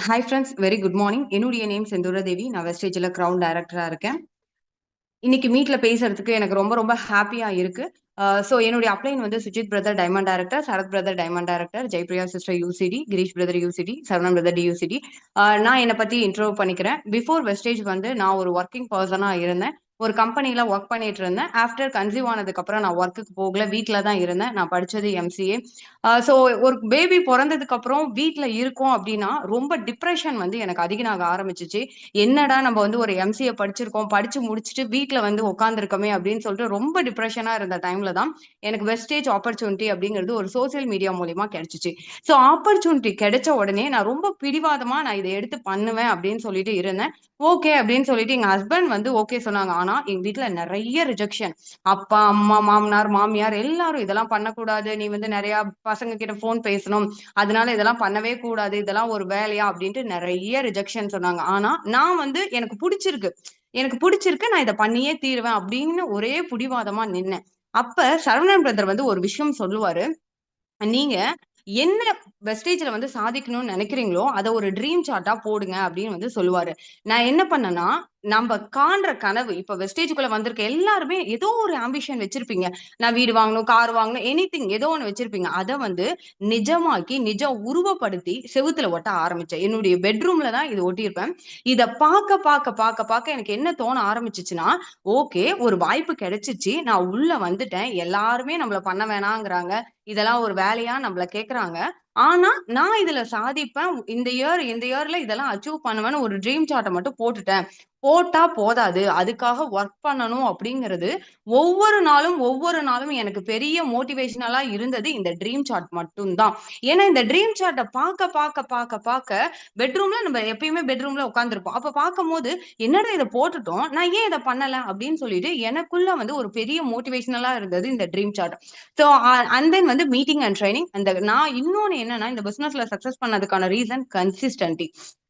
Hi friends, very good morning. என்னுடைய name செந்தூர தேவி. நான் வெஸ்டேஜ்ல crown டைரக்டரா இருக்கேன். இன்னைக்கு மீட்ல பேசுறதுக்கு எனக்கு ரொம்ப ரொம்ப ஹாப்பியா இருக்கு. என்னுடைய அப்ளைன் வந்து Sujith brother diamond director, Sarath brother diamond director, Jayapriya sister UCD, Girish brother UCD, Saravanan brother DUCD. நான் என்னை பத்தி இன்ட்ரோ பண்ணிக்கிறேன். பிஃபோர் வெஸ்டேஜ் வந்து நான் ஒரு ஒர்க்கிங் பர்சனா இருந்தேன். ஒரு கம்பெனில ஒர்க் பண்ணிட்டு இருந்தேன். ஆஃப்டர் கன்சீவ் ஆனதுக்கு அப்புறம் நான் ஒர்க்குக்கு போகல. வீட்ல தான் இருந்தேன். நான் படிச்சது எம்சிஏ. ஸோ ஒரு பேபி பொறந்ததுக்கு அப்புறம் வீட்ல இருக்கோம் அப்படின்னா ரொம்ப டிப்ரெஷன் வந்து எனக்கு அதிகமாக ஆரம்பிச்சுச்சு. என்னடா நம்ம வந்து ஒரு எம்சிஏ படிச்சிருக்கோம், படிச்சு முடிச்சுட்டு வீட்ல வந்து உட்காந்துருக்கோமே அப்படின்னு சொல்லிட்டு ரொம்ப டிப்ரெஷனா இருந்த டைம்ல தான் எனக்கு வெஸ்டேஜ் ஆப்பர்ச்சுனிட்டி அப்படிங்கிறது ஒரு சோசியல் மீடியா மூலியமா கிடைச்சிச்சு. ஸோ ஆப்பர்ச்சுனிட்டி கிடைச்ச உடனே நான் ரொம்ப பிடிவாதமா நான் இதை எடுத்து பண்ணுவேன் அப்படின்னு சொல்லிட்டு இருந்தேன். ஓகே அப்படின்னு சொல்லிட்டு எங்க ஹஸ்பண்ட் வந்து ஓகே சொன்னாங்க. ஆனா எங்க வீட்ல நிறைய ரிஜெக்ஷன். அப்பா, அம்மா, மாமனார், மாமியார் எல்லாரும் இதெல்லாம் பண்ணக்கூடாது. நீ வந்து நிறைய பசங்க கிட்ட போன் பேசணும். அதனால இதெல்லாம் பண்ணவே கூடாது. இதெல்லாம் ஒரு வேலையா அப்படின்ட்டு நிறைய ரிஜெக்ஷன் சொன்னாங்க. ஆனா நான் வந்து எனக்கு பிடிச்சிருக்கு. எனக்கு பிடிச்சிருக்கு. நான் இதை பண்ணியே தீருவேன் அப்படின்னு ஒரே பிடிவாதமா நின்னேன். அப்ப சரவணன் பிரதர் வந்து ஒரு விஷயம் சொல்லுவாரு. நீங்க என்ன வெஸ்டேஜ்ல வந்து சாதிக்கணும்னு நினைக்கிறீங்களோ அத ஒரு ட்ரீம் சார்ட்டா போடுங்க அப்படின்னு வந்து சொல்லுவாரு. நான் என்ன பண்ணேன்னா, நம்ம காண்ற கனவு இப்ப வெஸ்டேஜ்க்குள்ள வந்திருக்க எல்லாருமே ஏதோ ஒரு ஆம்பிஷன் வச்சிருப்பீங்க. நான் வீடு வாங்கணும், கார் வாங்கணும், எனிதிங் ஏதோ ஒண்ணு வச்சிருப்பீங்க. அத வந்து நிஜமாக்கி, உருவப்படுத்தி செவுத்துல ஒட்ட ஆரம்பிச்சேன். என்னுடைய பெட்ரூம்ல தான் இது ஒட்டியிருப்பேன். இத பார்க்க எனக்கு என்ன தோண ஆரம்பிச்சுச்சுன்னா, ஓகே ஒரு வாய்ப்பு கிடைச்சுச்சு. நான் உள்ள வந்துட்டேன். எல்லாருமே நம்மள பண்ண வேணாங்கிறாங்க. இதெல்லாம் ஒரு வேலையா நம்மள கேட்கறாங்க. ஆனா, நான் இதுல சாதிப்பேன். இந்த இயர்ல இதெல்லாம் அச்சீவ் பண்ணுவேன்னு ஒரு ட்ரீம் சார்ட்ட மட்டும் போட்டுட்டேன். போட்டா போதாது. அதுக்காக வொர்க் பண்ணணும் அப்படிங்கிறது ஒவ்வொரு நாளும் எனக்கு பெரிய மோட்டிவேஷனலா இருந்தது இந்த ட்ரீம் சார்ட் மட்டும் தான். ஏன்னா, இந்த ட்ரீம் சார்ட்ட பாக்க பெட்ரூம்ல நம்ம எப்பயுமே பெட்ரூம்ல உட்கார்ந்திருப்போம். அப்ப பார்க்கும்போது, என்னடா இத போட்டுட்டோம். நான் ஏன் இத பண்ணல அப்படின்னு சொல்லிட்டு எனக்குள்ள வந்து ஒரு பெரிய மோட்டிவேஷனலா இருந்தது இந்த dream chart. So and then வந்து மீட்டிங் அண்ட் ட்ரெய்னிங். நான் இன்னொன்னு என்னன்னா, இந்த பிசினஸ்ல சக்சஸ் பண்ணதுக்கான ரீசன் கன்சிஸ்டன்டி.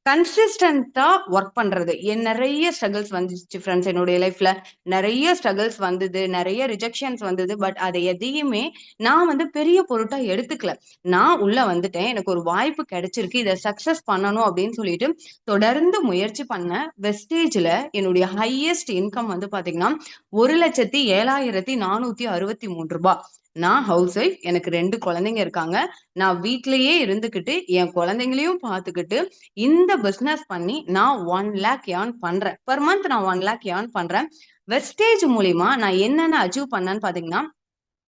கன்சிஸ்டன்ட்டா ஒர்க் பண்றது. நெறைய ஸ்ட்ரகிள்ஸ் வந்துச்சு ஃபிரெண்ட்ஸ் என்னுடைய லைஃப்ல. நெறைய ஸ்ட்ரகிள்ஸ் வந்தது. நெறைய ரிஜெக்ஷன்ஸ் வந்தது. பட் அத எதையுமே நான் வந்து பெரிய பொருட்டா எடுத்துக்கல. நான் உள்ள வந்துட்டேன். எனக்கு ஒரு வாய்ப்பு கிடைச்சிருக்கு. இத சக்சஸ் பண்ணணும் அப்படின்னு சொல்லிட்டு தொடர்ந்து முயற்சி பண்ணேன். வெஸ்டேஜ்ல என்னுடைய ஹையஸ்ட் இன்கம் வந்து பாத்தீங்கன்னா, ரூ. 1,07,463. நான் ஹவுஸ் ஒய்ஃப். எனக்கு 2 குழந்தைங்க இருக்காங்க. நான் வீட்லயே இருந்துகிட்டு, என் குழந்தைங்களையும் பார்த்துக்கிட்டு, இந்த பிசினஸ் பண்ணி நான் 1,00,000 ஏர்ன் பண்றேன். பெர் மந்த் நான் 1,00,000 ஏர்ன் பண்றேன். வெஸ்டேஜ் மூலியமா நான் என்னென்ன அச்சீவ் பண்ணேன்னு பார்த்தீங்கன்னா,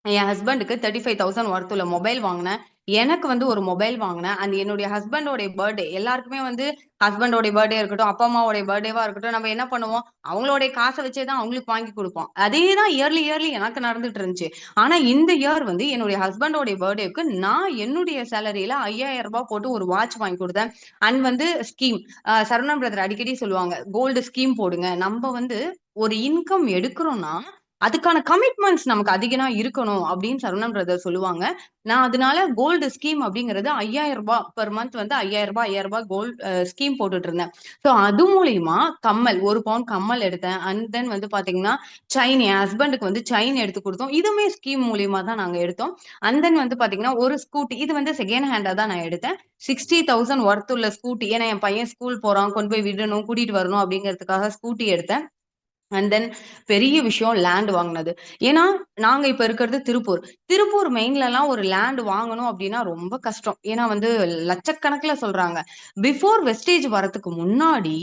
என் ஹஸ்பண்டுக்கு 35,000 வொர்த் உள்ள மொபைல் வாங்குனேன். எனக்கு வந்து ஒரு மொபைல் வாங்குனேன். அண்ட் என்னுடைய ஹஸ்பண்டோடைய பர்த்டே எல்லாருக்குமே வந்து ஹஸ்பண்டோடைய பர்த்டே இருக்கட்டும், அப்பா, அம்மாவோடைய பர்த்டேவா இருக்கட்டும், நம்ம என்ன பண்ணுவோம்? அவங்களுடைய காச வச்சே தான் அவங்களுக்கு வாங்கி குடுப்போம். அதே தான் இயர்லி எனக்கு நடந்துட்டு இருந்துச்சு. ஆனா இந்த இயர் வந்து என்னுடைய ஹஸ்பண்டோடைய பர்த்டேக்கு நான் என்னுடைய சேலரில ரூ. 5,000 போட்டு ஒரு வாட்ச் வாங்கி குடுத்தேன். அண்ட் வந்து ஸ்கீம் சரவணன் பிரதர் அடிக்கடி சொல்லுவாங்க. கோல்டு ஸ்கீம் போடுங்க. நம்ப வந்து ஒரு இன்கம் எடுக்குறோம்னா, அதுக்கான கமிட்மெண்ட்ஸ் நமக்கு அதிகமா இருக்கணும் அப்படின்னு சரவணன் பிரதர் சொல்லுவாங்க. நான் அதனால கோல்டு ஸ்கீம் அப்படிங்கிறது ரூ. 5,000 பெர் மந்த் வந்து ரூ. 5,000 கோல்ட் ஸ்கீம் போட்டுட்டு இருந்தேன். ஸோ அது மூலியமா கம்மல் 1 பவுண்ட் கம்மல் எடுத்தேன். அண்ட் தென் வந்து பாத்தீங்கன்னா, செயின் என் ஹஸ்பண்டுக்கு வந்து செயின் எடுத்து குடுத்தோம். இதுவுமே ஸ்கீம் மூலியமா தான் நாங்க எடுத்தோம். அண்ட் தென் வந்து பாத்தீங்கன்னா, ஒரு ஸ்கூட்டி இது வந்து செகண்ட் ஹேண்டா தான் நான் எடுத்தேன். 60,000 வொர்த் உள்ள ஸ்கூட்டி. ஏன்னா என் பையன் ஸ்கூல் போறான். கொண்டு போய் விடணும், கூட்டிட்டு வரணும் அப்படிங்கிறதுக்காக ஸ்கூட்டி எடுத்தேன். அண்ட் தென் பெரிய விஷயம் லேண்ட் வாங்குனது. ஏன்னா, நாங்க இப்ப இருக்கிறது திருப்பூர். திருப்பூர் மெயின்லலாம் ஒரு லேண்ட் வாங்கணும் அப்டின்னா ரொம்ப கஷ்டம். ஏன்னா வந்து லட்சக்கணக்குல சொல்றாங்க. பிஃபோர் வெஸ்டேஜ் வரதுக்கு முன்னாடி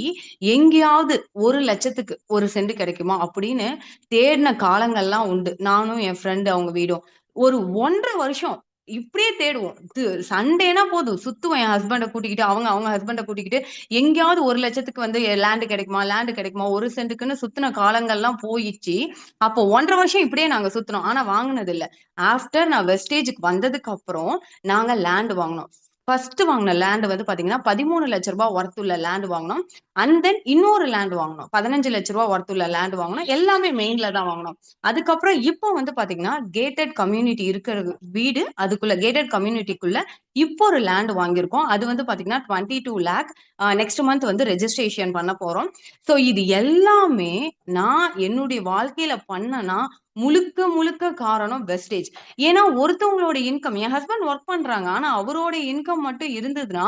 எங்கேயாவது 1,00,000க்கு 1 சென்ட் கிடைக்குமா? அப்படின்னு தேடின காலங்கள்லாம் உண்டு. நானும் என் ஃப்ரெண்ட் அவங்க வீடும். ஒரு 1 1/2 வருஷம் இப்படியே தேடுவோம். சண்டேனா போதும் சுத்துவேன் என் ஹஸ்பண்ட கூட்டிக்கிட்டு, அவங்க ஹஸ்பண்ட கூட்டிக்கிட்டு எங்கேயாவது 1,00,000க்கு வந்து லேண்ட் கிடைக்குமா? 1 சென்ட்டுக்குன்னு சுத்துன காலங்கள்லாம் போயிடுச்சு. அப்போ 1 1/2 வருஷம் இப்படியே நாங்க சுத்துனோம். ஆனா வாங்குனது இல்ல. ஆஃப்டர் நான் வெஸ்டேஜ்க்கு வந்ததுக்கு அப்புறம் நாங்க லேண்ட் வாங்குனோம். ஃபர்ஸ்ட் வாங்குன லேண்ட் வந்து பாத்தீங்கன்னா, ரூ. 13,00,000 வொர்த் உள்ள லேண்ட் வாங்குனோம். அண்ட் தென் இன்னொரு லேண்ட் வாங்குனோம். ரூ. 15,00,000 வொர்த் உள்ள லேண்ட் வாங்குனோம். எல்லாமே மெயின்ல தான் வாங்குனோம். அதுக்கப்புறம் இப்போ வந்து பாத்தீங்கன்னா, கேட்டட் கம்யூனிட்டி இருக்கிற வீடு, அதுக்குள்ள கேட்டட் கம்யூனிட்டிக்குள்ள இப்போ ஒரு லேண்ட் வாங்கியிருக்கோம். அது வந்து பாத்தீங்கன்னா, 22 லேக் நெக்ஸ்ட் மந்த் வந்து ரெஜிஸ்ட்ரேஷன் பண்ண போறோம். ஸோ இது எல்லாமே நான் என்னுடைய வாழ்க்கையில பண்ணனா, முழுக்க முழுக்க காரணம் வெஸ்டேஜ். ஏன்னா ஒருத்தவங்களோட இன்கம் என் ஹஸ்பண்ட் ஒர்க் பண்றாங்க. ஆனா அவரோட இன்கம் மட்டும் இருந்ததுன்னா,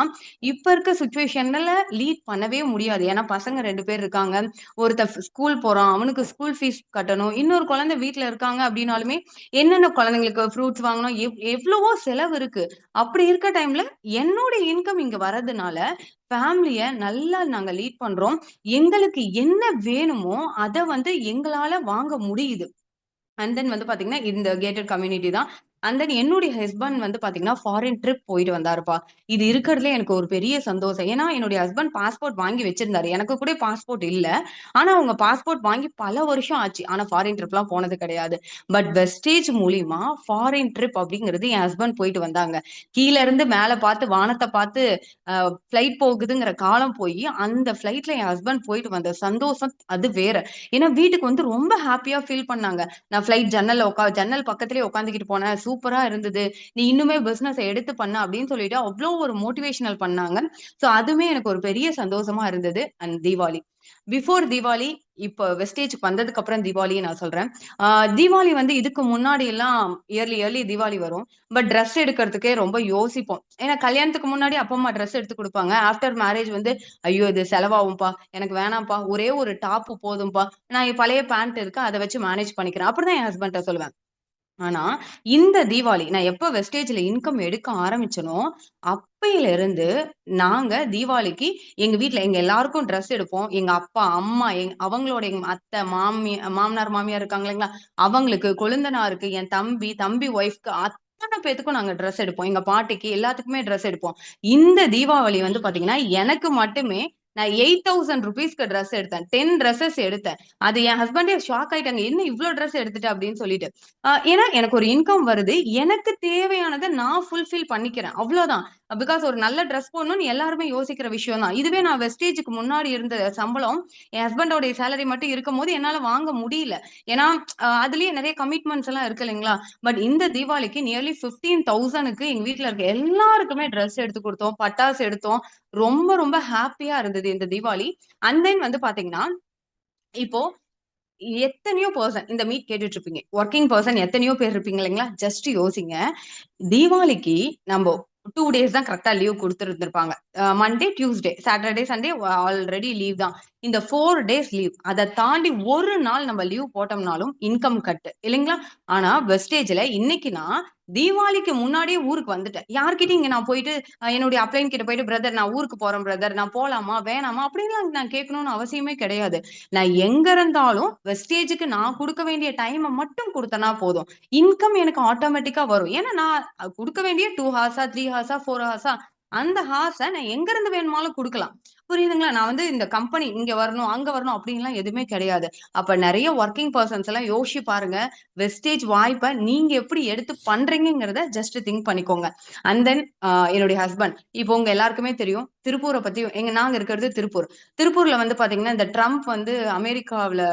இப்ப இருக்க சிச்சுவேஷன்ல லீட் பண்ணவே முடியாது. ஏன்னா பசங்க 2 பேர் இருக்காங்க. ஒருத்தன் ஸ்கூல் போறான். அவனுக்கு ஸ்கூல் ஃபீஸ் கட்டணும். இன்னொரு குழந்தை வீட்ல இருக்காங்க அப்டின்னாலுமே, என்னென்ன குழந்தைங்களுக்கு ஃப்ரூட்ஸ் வாங்கணும். எவ்வளவோ செலவு இருக்கு. அப்படி இருக்க டைம்ல என்னோட இன்கம் இங்க வரதுனால, ஃபேமிலிய நல்லா நாங்க லீட் பண்றோம். எங்களுக்கு என்ன வேணுமோ, அத வந்து எங்களால வாங்க முடியுது. அண்ட் தென் வந்து பாத்தீங்கன்னா, இந்த கேட்டட் கம்யூனிட்டி தான். அண்ட் தென் என்னுடைய ஹஸ்பண்ட் வந்து பாத்தீங்கன்னா, ஃபாரின் ட்ரிப் போயிட்டு வந்தாருப்பா. இது இருக்கிறதுலே எனக்கு ஒரு பெரிய சந்தோஷம். ஏன்னா, என்னுடைய ஹஸ்பண்ட் பாஸ்போர்ட் வாங்கி வச்சிருந்தாரு. எனக்கு கூட பாஸ்போர்ட் இல்ல. ஆனா, அவங்க பாஸ்போர்ட் வாங்கி பல வருஷம் ஆச்சு. ஆனா, ஃபாரின் ட்ரிப்லாம் போனது கிடையாது. பட் வெஸ்டேஜ் மூலியமா ஃபாரின் ட்ரிப் அப்படிங்கிறது என் ஹஸ்பண்ட் போயிட்டு வந்தாங்க. கீழ இருந்து மேல பாத்து, வானத்த பாத்து ஃப்ளைட் போகுதுங்கிற காலம் போயி, அந்த ஃப்ளைட்ல என் ஹஸ்பண்ட் போயிட்டு வந்த சந்தோஷம் அது வேற. ஏன்னா, வீட்டுக்கு வந்து ரொம்ப ஹேப்பியா ஃபீல் பண்ணாங்க. நான் ஃப்ளைட் ஜன்னல் பக்கத்திலேயே உட்காந்துக்கிட்டு போனேன். சூப்பரா இருந்தது. நீ இன்னுமே பிசினஸ எடுத்து பண்ணு அப்படின்னு சொல்லிட்டு அவ்ளோ ஒரு மோட்டிவேஷனல் பண்ணாங்க. ஸோ அதுவுமே எனக்கு ஒரு பெரிய சந்தோஷமா இருந்தது. அண்ட் தீபாவளி. பிஃபோர் தீபாவளி, இப்ப வெஸ்டேஜ்க்கு வந்ததுக்கு அப்புறம் தீபாவளிய நான் சொல்றேன். ஆ தீபாவளி வந்து இதுக்கு முன்னாடி எல்லாம் இயர்லி தீபாவளி வரும். பட் ட்ரெஸ் எடுக்கிறதுக்கே ரொம்ப யோசிப்போம். ஏன்னா கல்யாணத்துக்கு முன்னாடி அப்பா, அம்மா ட்ரெஸ் எடுத்து குடுப்பாங்க. ஆஃப்டர் மேரேஜ் வந்து, "ஐயோ! இது செலவாகும்பா. எனக்கு வேணாம்ப்பா. ஒரே ஒரு டாப் போதும்பா. நான் என் பழைய பேண்ட் இருக்கு. அத வச்சு மேனேஜ் பண்ணிக்கிறேன்." அப்படிதான் என் ஹஸ்பண்ட்ட சொல்லுவேன். ஆனா, இந்த தீபாவளி நான் எப்ப வெஸ்டேஜ்ல இன்கம் எடுக்க ஆரம்பிச்சனோ, அப்பையில இருந்து நாங்க தீபாவளிக்கு எங்க வீட்ல எங்க எல்லாருக்கும் ட்ரெஸ் எடுப்போம். எங்க அப்பா, அம்மா, அவங்களோட எங்க அத்தை, மாமனார், மாமியார் இருக்காங்க இல்லைங்களா? அவங்களுக்கு, கொழுந்தனாருக்கு, என் தம்பி, தம்பி ஒய்ஃப்க்கு அத்தன பேத்துக்கும் நாங்க ட்ரெஸ் எடுப்போம். எங்க பாட்டிக்கு எல்லாத்துக்குமே ட்ரெஸ் எடுப்போம். இந்த தீபாவளி வந்து பாத்தீங்கன்னா, எனக்கு மட்டுமே நான் ₹8,000க்கு ட்ரெஸ் எடுத்தேன். 10 ட்ரெஸ்ஸஸ் எடுத்தேன். அது என் ஹஸ்பண்டே ஷாக் ஆயிட்டாங்க. "என்ன இவ்ளோ ட்ரெஸ் எடுத்துட்ட?" அப்படின்னு சொல்லிட்டு. ஏன்னா எனக்கு ஒரு இன்கம் வருது. எனக்கு தேவையானத நான் ஃபுல்ஃபில் பண்ணிக்கிறேன். அவ்ளோதான். பிகாஸ் ஒரு நல்ல ட்ரெஸ் போடணும்னு எல்லாருமே யோசிக்கிற விஷயம் தான். இதுவே நான் வெஸ்டேஜ்க்கு முன்னாடி இருந்த சம்பளம், என் ஹஸ்பண்டோடைய சேலரி மட்டும் இருக்கும்போது என்னால வாங்க முடியல. ஏன்னா, அதிலேயே நெறைய கமிட்மெண்ட்ஸ் எல்லாம் இருக்கு இல்லைங்களா? பட் இந்த தீபாவளிக்கு நியர்லி 15,000க்கு எங்க வீட்ல இருக்க எல்லாருக்குமே ட்ரெஸ் எடுத்து குடுத்தோம். பட்டாசு எடுத்தோம். ரொம்ப ரொம்ப ஹேப்பியா இருந்தது இந்த தீபாவளி. அண்ட் தென் வந்து பாத்தீங்கன்னா, இப்போ எத்தனையோ பெர்சன் இந்த மீட் கேட்டுட்டு இருப்பீங்க. வொர்க்கிங் பெர்சன் எத்தனையோ பேர் இருப்பீங்க இல்லைங்களா? ஜஸ்ட் யோசிங்க. தீபாவளிக்கு நம்போ 2 டேஸ் தான் கரெக்ட்டா லீவ் குடுத்திருந்திருப்பாங்க. Monday, Tuesday, Saturday, Sunday already leave தான். இந்த 4 டேஸ் லீவ். அத தாண்டி ஒரு நாள் நம்ம லீவ் போட்டோம்னாலும் இன்கம் கட் இல்லைங்களா? ஆனா வெஸ்டேஜ்ல இன்னைக்கு நான் தீபாவளிக்கு முன்னாடியே ஊருக்கு வந்துட்டேன். யார்கிட்டயும் இங்க நான் போயிட்டு என்னுடைய அப்ளைன் கிட்ட போயிட்டு, "பிரதர் நான் ஊருக்கு போறேன் பிரதர். நான் போலாமா? வேணாமா?" அப்படின்லாம் நான் கேட்கணும்னு அவசியமே கிடையாது. நான் எங்க இருந்தாலும் வெஸ்டேஜ்க்கு நான் குடுக்க வேண்டிய டைம மட்டும் குடுத்தனா போதும். இன்கம் எனக்கு ஆட்டோமேட்டிக்கா வரும். ஏன்னா நான் குடுக்க வேண்டிய 2 ஹார்ஸா, 3 ஹார்ஸா, 4 ஹார்ஸா அந்த ஹார்ஸ நான் எங்க இருந்து வேணுமானாலும் குடுக்கலாம். புரியுதுங்களா? நான் வந்து இந்த கம்பெனி இங்க வரணும், அங்க வரணும் அப்டின்லாம் எதுவுமே கிடையாது. அப்ப நெறைய வொர்க்கிங் பெர்சன்ஸ் எல்லாம் யோசிச்சு பாருங்க. வெஸ்டேஜ் வாய்ப்ப நீங்க எப்படி எடுத்து பண்றீங்கங்கிறத ஜஸ்ட் திங்க் பண்ணிக்கோங்க. அண்ட் தென் என்னுடைய ஹஸ்பண்ட். இப்போ உங்க எல்லாருக்குமே தெரியும். திருப்பூர பத்தி நாங்க இருக்கிறது திருப்பூர். திருப்பூர்ல வந்து பாத்தீங்கன்னா, இந்த ட்ரம்ப் வந்து அமெரிக்காவுல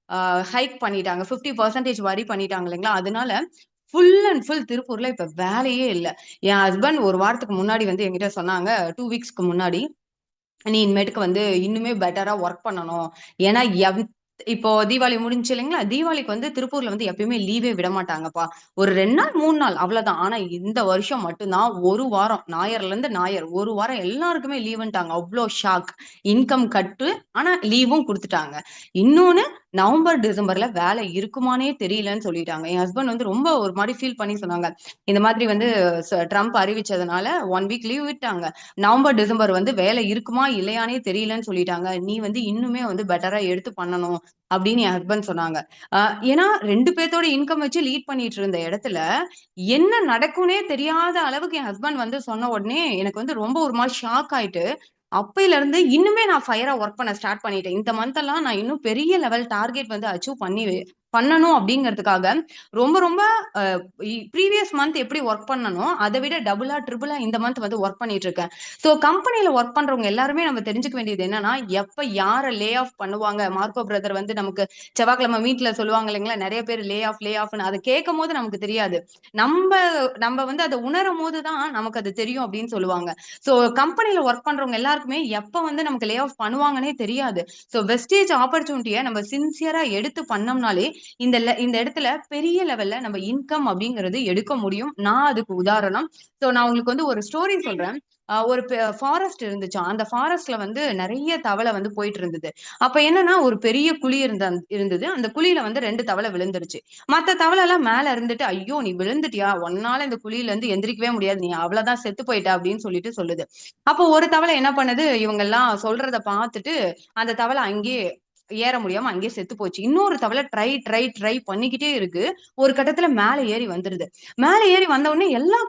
அ ஹைக் பண்ணிட்டாங்க. 50% வரி பண்ணிட்டாங்க இல்லைங்களா? அதனால ஃபுல் அண்ட் ஃபுல் திருப்பூர்ல இப்ப வேலையே இல்ல. என் ஹஸ்பண்ட் 1 வாரத்துக்கு முன்னாடி வந்து என்கிட்ட சொன்னாங்க. 2 வீக்ஸ்க்கு முன்னாடி. நீ இனிமேட்டுக்கு வந்து இன்னுமே பெட்டரா ஒர்க் பண்ணணும். ஏன்னா, இப்போ தீபாவளி முடிஞ்சுச்சு இல்லைங்களா? தீபாவளிக்கு வந்து திருப்பூர்ல வந்து எப்பயுமே லீவே விடமாட்டாங்கப்பா. ஒரு 2 நாள், 3 நாள் அவ்வளதான். ஆனா இந்த வருஷம் மட்டும் தான் 1 வாரம் ஞாயிறுலருந்து ஞாயிறு 1 வாரம் எல்லாருக்குமே லீவுன்ட்டாங்க. அவ்ளோ ஷாக். இன்கம் கட்டு, ஆனா லீவும் குடுத்துட்டாங்க. இன்னொன்னு நவம்பர், டிசம்பர்ல வேலை இருக்குமான்னே தெரியலன்னு சொல்லிட்டாங்க. என் ஹஸ்பண்ட் வந்து ரொம்ப ஒரு மாரி ஃபீல் பண்ணி சொன்னாங்க. இந்த மாதிரி வந்து ட்ரம்ப் அறிவிச்சதுனால 1 வீக் லீவ் விட்டாங்க. நவம்பர், டிசம்பர் வந்து வேலை இருக்குமா? இல்லையான்னே தெரியலன்னு சொல்லிட்டாங்க. நீ வந்து இன்னுமே வந்து பெட்டரா எடுத்து பண்ணணும் அப்படின்னு என் ஹஸ்பண்ட் சொன்னாங்க. அ ஏன்னா 2 பேத்தோட இன்கம் வச்சு லீட் பண்ணிட்டு இருந்த இடத்துல, என்ன நடக்கும்னே தெரியாத அளவுக்கு என் ஹஸ்பண்ட் வந்து சொன்ன உடனே எனக்கு வந்து ரொம்ப ஒரு மாரி ஷாக் ஆயிட்டு, அப்பைலருந்து இன்னுமே நான் ஃபயரா ஒர்க் பண்ண ஸ்டார்ட் பண்ணிட்டேன். இந்த மந்த் எல்லாம் நான் இன்னும் பெரிய லெவல் டார்கெட் வந்து அச்சீவ் பண்ணணும் அப்படிங்கிறதுக்காக ரொம்ப ரொம்ப அ ப்ரீவியஸ் மந்த் எப்படி ஒர்க் பண்ணனோ, அத விட டபுளா, ட்ரிபிளா இந்த மந்த் வந்து ஒர்க் பண்ணிட்டு இருக்கேன். ஸோ கம்பெனில ஒர்க் பண்றவங்க எல்லாருமே நம்ம தெரிஞ்சுக்க வேண்டியது என்னன்னா, எப்ப யார லே ஆஃப் பண்ணுவாங்க. மார்க்கோ பிரதர் வந்து நமக்கு செவ்வாய்க்கிழமை மீட்ல சொல்லுவாங்க இல்லைங்களா? நெறைய பேர் லே ஆஃப்ன்னு. அத கேட்கும்போது நமக்கு தெரியாது. நம்ப நம்ப வந்து அத உணரும்போது தான் நமக்கு அது தெரியும் அப்படின்னு சொல்லுவாங்க. ஸோ கம்பெனில ஒர்க் பண்றவங்க எல்லாருக்குமே எப்ப வந்து நமக்கு லே ஆஃப் பண்ணுவாங்கன்னே தெரியாது. ஸோ வெஸ்டேஜ் ஆப்பர்ச்சுனிட்டிய நம்ம சின்சியரா எடுத்து பண்ணோம்னாலே, இந்த இடத்துல பெரிய லெவல்ல நம்ம இன்கம் அப்படிங்கிறது எடுக்க முடியும். நான் அதுக்கு உதாரணம். சோ நான் உங்களுக்கு வந்து ஒரு ஸ்டோரி சொல்றேன். ஒரு ஃபாரஸ்ட் இருந்துச்சாம். அந்த ஃபாரஸ்ட்ல வந்து நெறைய தவளை வந்து போயிட்டு இருந்தது. அப்ப என்னன்னா, ஒரு பெரிய குழி இருந்தது. அந்த குழியில வந்து 2 தவளை விழுந்துருச்சு. மத்த தவளைலாம் மேல இருந்துட்டு, "ஐயோ! நீ விழுந்துட்டியா? உன்னால இந்த குழியில இருந்து எந்திரிக்கவே முடியாது. நீ அவ்வளவுதான் செத்து போயிட்ட" அப்படின்னு சொல்லிட்டு சொல்லுது. அப்போ ஒரு தவளை என்ன பண்ணுது, இவங்கெல்லாம் சொல்றத பார்த்துட்டு, அந்த தவளை அங்கேயே ஏற முடியாம அங்கேயே செத்து போச்சு. இன்னொரு தவளை ட்ரை பண்ணிக்கிட்டே இருக்கு. ஒரு கட்டத்துல மேல ஏறி வந்துருது. மேல ஏறி வந்த உடனே எல்லா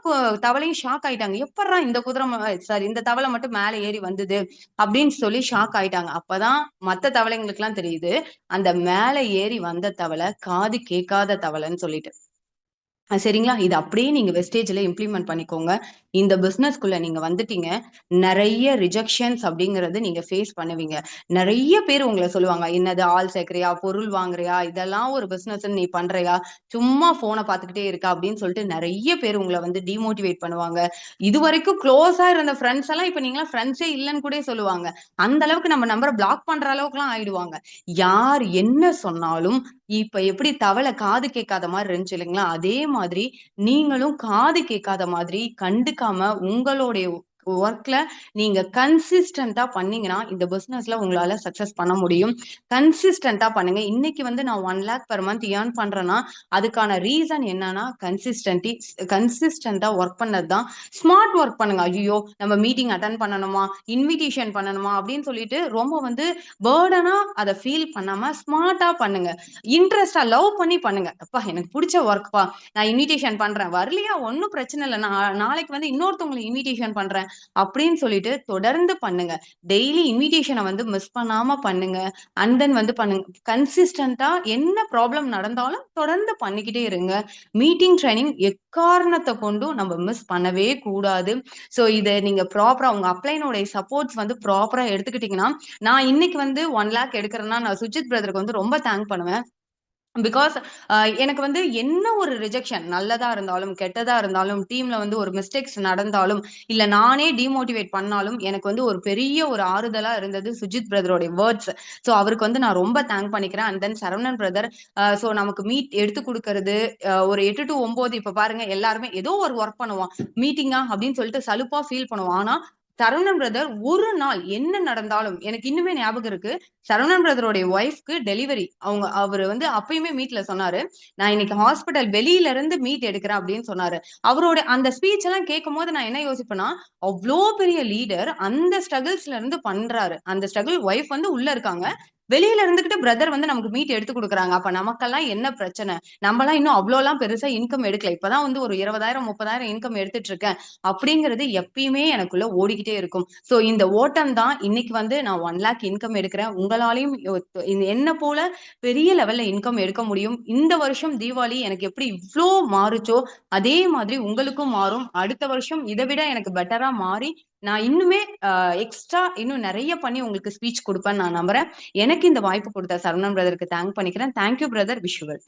தவளையும் ஷாக் ஆயிட்டாங்க. எப்புட்றா இந்த குதிரை சாரி இந்த தவளை மட்டும் மேல ஏறி வந்தது அப்படின்னு சொல்லி ஷாக் ஆயிட்டாங்க. அப்பதான் மத்த தவளைங்களுக்கெல்லாம் தெரியுது. அந்த மேல ஏறி வந்த தவளை காது கேட்காத தவளைன்னு சொல்லிட்டு. சரிங்களா? இத அப்படியே நீங்க வெஸ்டேஜ்ல இம்ப்ளிமெண்ட் பண்ணிக்கோங்க. இந்த பிசினஸ்க்குள்ள நீங்க வந்துட்டீங்க. நெறைய ரிஜெக்ஷன்ஸ் அப்படிங்கிறது நீங்க ஃபேஸ் பண்ணுவீங்க. நெறைய பேர் உங்கள சொல்லுவாங்க. "என்னது ஆள் சேர்க்கிறியா? பொருள் வாங்குறியா? இதெல்லாம் ஒரு பிசினஸ்ன்னு நீ பண்றியா? சும்மா ஃபோன பார்த்துக்கிட்டே இருக்க" அப்படின்னு சொல்லிட்டு நெறைய பேர் உங்கள வந்து டிமோட்டிவேட் பண்ணுவாங்க. இதுவரைக்கும் குளோஸா இருந்த ஃபிரெண்ட்ஸ் எல்லாம் இப்ப நீங்கலாம் ஃபிரெண்ட்ஸே இல்லன்னு கூட சொல்லுவாங்க. அந்த அளவுக்கு நம்ம நம்பர பிளாக் பண்ற அளவுக்குலாம் ஆயிடுவாங்க. யார் என்ன சொன்னாலும் இப்ப எப்படி தவளை காது கேட்காத மாரி இருந்துச்சு இல்லைங்களா? அதே மாதிரி நீங்களும் காது கேட்காத மாதிரி கண்டுக்காம உங்களுடைய ஒர்க்ல நீங்க கன்சிஸ்டன்ட்டா பண்ணீங்கன்னா, இந்த பிசினஸ்ல உங்களால சக்சஸ் பண்ண முடியும். கன்சிஸ்டன்ட்டா பண்ணுங்க. இன்னைக்கு வந்து நான் 1,00,000 பெர் மந்த் ஏர்ன் பண்றேன்னா, அதுக்கான ரீசன் என்னன்னா, கன்சிஸ்டன்ட்டா ஒர்க் பண்ணது தான். ஸ்மார்ட் ஒர்க் பண்ணுங்க. ஐய்யயோ! நம்ம மீட்டிங் அட்டெண்ட் பண்ணணுமா? இன்விடேஷன் பண்ணணுமா? அப்படின்னு சொல்லிட்டு ரொம்ப வந்து பர்டனா அத ஃபீல் பண்ணாம ஸ்மார்ட்டா பண்ணுங்க. இன்ட்ரெஸ்ட்டா லவ் பண்ணி பண்ணுங்க. "அப்பா எனக்கு புடிச்ச ஒர்க்ப்பா. நான் இன்விடேஷன் பண்றேன். வரலையா? ஒண்ணும் பிரச்சனை இல்ல. நாளைக்கு வந்து இன்னொருத்தவங்கள இன்விடேஷன் பண்றேன்." அப்படின்னு சொல்லிட்டு தொடர்ந்து பண்ணுங்க. டெய்லி இன்விடேஷன வந்து மிஸ் பண்ணாம பண்ணுங்க. அண்ட் தென் வந்து பண்ணுங்க. கன்சிஸ்டன்ட்டா என்ன ப்ராப்ளம் நடந்தாலும் தொடர்ந்து பண்ணிக்கிட்டே இருங்க. மீட்டிங், ட்ரெய்னிங் எக்காரணத்த கொண்டும் நம்ம மிஸ் பண்ணவே கூடாது. ஸோ இத நீங்க ப்ராப்பரா உங்க அப்ளைனுடைய சப்போர்ட்ஸ் வந்து ப்ராப்பரா எடுத்துக்கிட்டீங்கன்னா, நான் இன்னைக்கு வந்து 1,00,000 எடுக்கிறேன்னா, நான் சுஜித் பிரதருக்கு வந்து ரொம்ப தேங்க் பண்ணுவேன். பிகாஸ் எனக்கு வந்து என்ன ஒரு ரிஜெக்ஷன் நல்லதா இருந்தாலும், கெட்டதா இருந்தாலும், டீம்ல வந்து ஒரு மிஸ்டேக்ஸ் நடந்தாலும், இல்ல நானே டிமோட்டிவேட் பண்ணாலும், எனக்கு வந்து ஒரு பெரிய ஒரு ஆறுதலா இருந்தது சுஜித் பிரதரோடைய வேர்ட்ஸ். ஸோ அவருக்கு வந்து நான் ரொம்ப தேங்க் பண்ணிக்கிறேன். And then Saravanan brother so நமக்கு மீட் எடுத்து குடுக்கறது ஒரு 8 டூ 9 இப்ப பாருங்க எல்லாருமே ஏதோ ஒரு ஒர்க் பண்ணுவோம். மீட்டிங்கா அப்படின்னு சொல்லிட்டு சலுப்பா ஃபீல் பண்ணுவோம். ஆனா சரவணன் பிரதர் ஒரு நாள் என்ன நடந்தாலும் எனக்கு இன்னுமே ஞாபகம் இருக்கு. சரவணன் பிரதருடைய ஒய்ஃப்க்கு டெலிவரி. அவரு வந்து அப்பயுமே மீட்ல சொன்னாரு. நான் இன்னைக்கு ஹாஸ்பிட்டல் வெளியில இருந்து மீட் எடுக்கிறேன் அப்படின்னு சொன்னாரு. அவரோட அந்த ஸ்பீச் எல்லாம் கேட்கும்போது நான் என்ன யோசிப்பேன்னா, அவ்ளோ பெரிய லீடர் அந்த ஸ்ட்ரகிள்ஸ்ல இருந்து பண்றாரு. அந்த ஸ்ட்ரகிள் ஒய்ஃப் வந்து உள்ள இருக்காங்க. வெளியில இருந்துகிட்டு பிரதர் வந்து நமக்கு மீட் எடுத்து குடுக்குறாங்க. அப்ப நமக்கெல்லாம் என்ன பிரச்சனை? நம்மலாம் இன்னும் அவ்ளோலாம் பெருசா இன்கம் எடுக்கல. இப்பதான் வந்து ஒரு 20,000, 30,000 இன்கம் எடுத்துட்டு இருக்கேன். அப்படிங்கிறது எப்பயுமே எனக்குள்ள ஓடிக்கிட்டே இருக்கும். சோ இந்த ஓட்டம் தான் இன்னைக்கு வந்து நான் 1,00,000 இன்கம் எடுக்கிறேன். உங்களாலயும் என்ன போல பெரிய லெவல்ல இன்கம் எடுக்க முடியும். இந்த வருஷம் தீபாவளி எனக்கு எப்படி இவ்ளோ மாறுச்சோ, அதே மாதிரி உங்களுக்கும் மாறும். அடுத்த வருஷம் இத விட எனக்கு பெட்டரா மாறி, நான் இன்னுமே எக்ஸ்ட்ரா இன்னும் நெறைய பண்ணி உங்களுக்கு ஸ்பீச் குடுப்பேன்னு நான் நம்புறேன். எனக்கு இந்த வாய்ப்பு குடுத்த சரவணன் பிரதருக்கு தேங்க் பண்ணிக்கிறேன். Thank you brother. Wish you well.